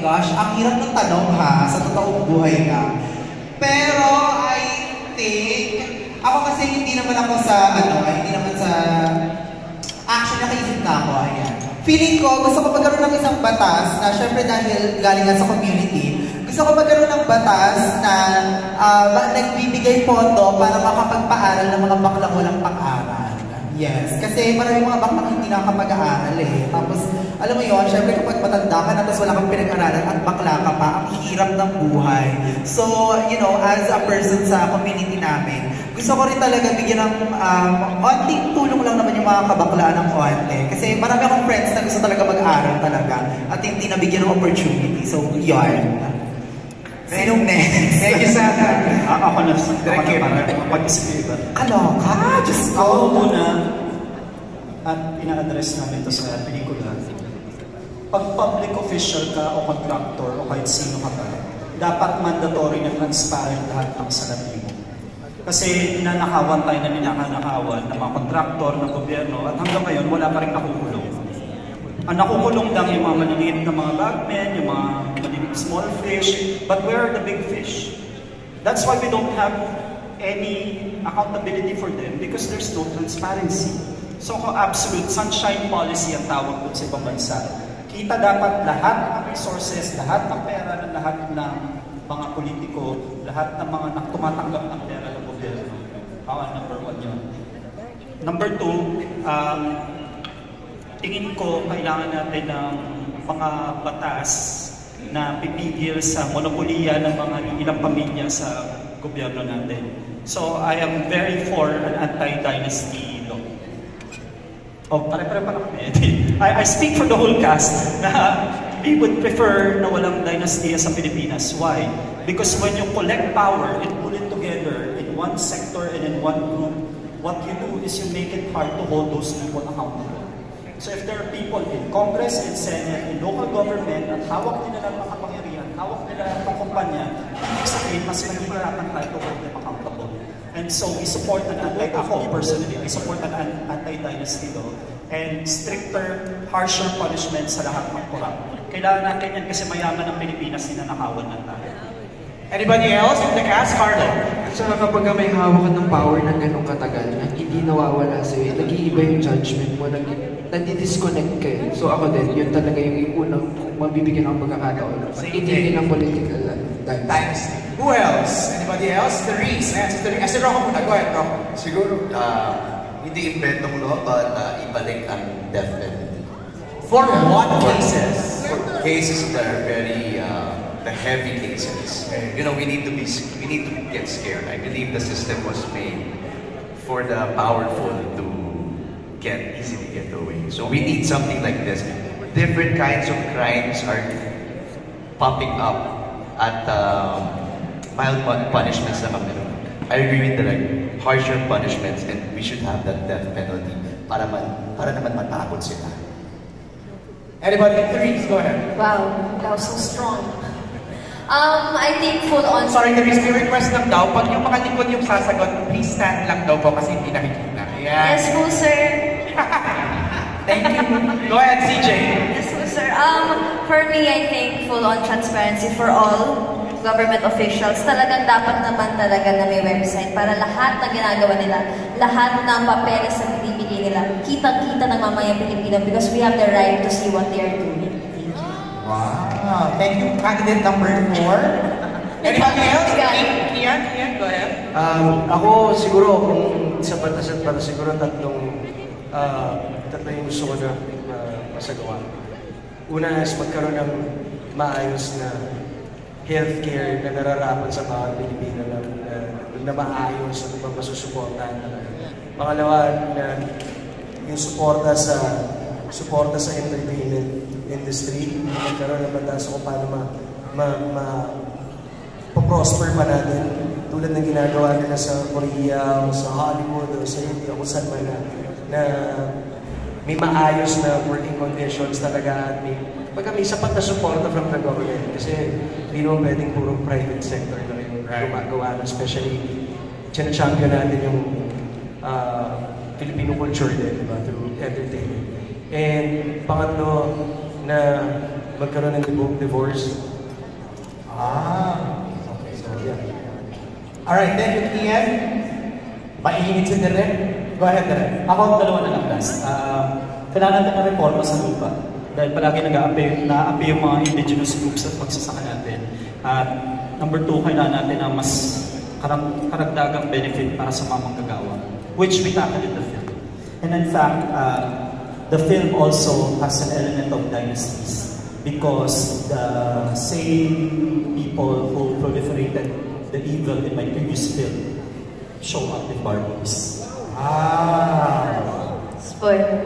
gosh, ang hirap ng tanong ha, sa totoong buhay na. Pero I think, ako kasi hindi naman ako sa, hindi naman sa, actually nakaisip na ako, ayan. Feeling ko, gusto ko magkaroon ng isang batas na syempre dahil galing nga sa community, gusto ko magkaroon ng batas na nagbibigay pondo para makapagpaaral ng mga baklang walang pang-aral. Yes, kasi maraming mga baklang hindi nakakapag-aaral eh. Tapos, alam mo yun, syempre kapag matanda ka na tapos wala kang pinag-aralan at bakla ka pa, ang hirap ng buhay. So, you know, as a person sa community namin, gusto ko rin talaga bigyan ng onting tulong lang naman yung mga kabaklaan ng konti. Kasi marami akong friends na gusto talaga mag-aaral talaga at hindi nabigyan ng opportunity. So, yun. Sinong next? Thank you, Sana. Ako na pag-isip ba? Kaloka? Diyos ko. Ako muna, at ina-address namin ito sa pelikula. Pag public official ka o contractor o kahit sino ka pa, dapat mandatory na transparent lahat ng salapi mo. Kasi ninanakawan tayo na ninanakawan ng mga kontraktor, ng gobyerno, at hanggang ngayon wala pa rin nakukulong. Ang nakukulong lang yung mga maliliit na mga bagmen, yung mga maliliit small fish, but where are the big fish? That's why we don't have any accountability for them because there's no transparency. So absolute sunshine policy ang tawag doon sa ibang bansa. Kita dapat lahat ng resources, lahat ng pera ng lahat ng mga politiko, lahat ng mga tumatanggap ng pera ng gobyerno. Number 1 yun. Number 2, tingin ko, kailangan natin ng mga batas na pipigil sa monopoliya ng mga ilang pamilya sa gobyerno natin. So, I am very for an anti-dynasty law. Oh, pare-pare pa kami. I speak for the whole cast na we would prefer na walang dynasty sa Pilipinas. Why? Because when you collect power and put it together in one sector and in one group, what you do is you make it hard to hold those people accountable. So if there are people in Congress, in Senate, in local government, at hawak nila ng mga kapangyarihan, hawak nila ng kumpanya, ibig sabihin, mas mahihirapan tayo to hold them accountable. And so we support ako personally, I support an anti-dynasty law and stricter, harsher punishment sa lahat ng korap. Kailangan natin yan kasi mayaman ng Pilipinas, ninanakawan na tayo. Anybody else in the cast? Carlo? So kapag may hawak ng power na ganun katagal, na hindi nawawala sa'yo, nag-iiba yung judgment mo, nadi-disconnect kayo. So ako din, yun talaga yung unang mabibigyan ng pagkakataon. Itigil ng political dynasty. Who else? Anybody else? Therese. As Rocco muna. Go ahead, Rocco. Siguro, hindi inventong law, but ibalik ang death penalty. For what cases? For cases that are very, the heavy cases. You know, we need to get scared. I believe the system was made for the powerful to easily get away. So we need something like this. Different kinds of crimes are popping up at mild punishments naman meron. I agree with the harsher punishments, and we should have that death penalty para naman matakot sila. Anybody? Therese, go ahead. Wow, that was so strong. I think full on. Sorry, Therese, may request lang daw. Pag yung mga likod yung sasagot, please stand lang daw po kasi hindi nakikita. Yeah. Yes po, sir. Thank you. Go ahead, CJ. Yes po, sir. For me, I think full on transparency for all government officials. Talagang dapat naman talaga na may website para lahat na ginagawa nila, lahat ng papeles na binibigay nila, kitang-kita ng mamayang Pilipino because we have the right to see what they are doing. Wow. Thank you. Candidate number 4. Anybody else? Ian, go ahead. Ako siguro, kung sa batas at para siguro tatlo yung gusto ko na masagawa. Una is magkaroon ng maayos na healthcare na nararapat sa mga Pilipino na maayos at masusuportahan na. Pangalawa, na yung suporta sa entertainment industry, magkaroon ng batas kung paano pa-prosper pa natin tulad ng ginagawa nila sa Korea o sa Hollywood o sa India o saan man na may maayos na working conditions talaga at may sapat na suporta from the government kasi hindi naman pwedeng puro private sector na yung gumagawa na especially champion natin yung Filipino culture din, diba, through entertainment. And pangatlo, na magkaroon ng divorce. Okay, so yeah. Alright, thank you, Ian. Mainit si Direk. Go ahead, Direk. Ako ang dalawa na lang last. Kailangan natin ng reforma sa lupa. Dahil palagi nag-aapi yung mga indigenous groups at pagsasaka natin. At number 2, kailangan natin ng mas karagdagang benefit para sa mga manggagawa, which we tackle in the film. And in fact, the film also has an element of dynasties because the same people who proliferated the evil in my previous film show up in Barbies. Spoil.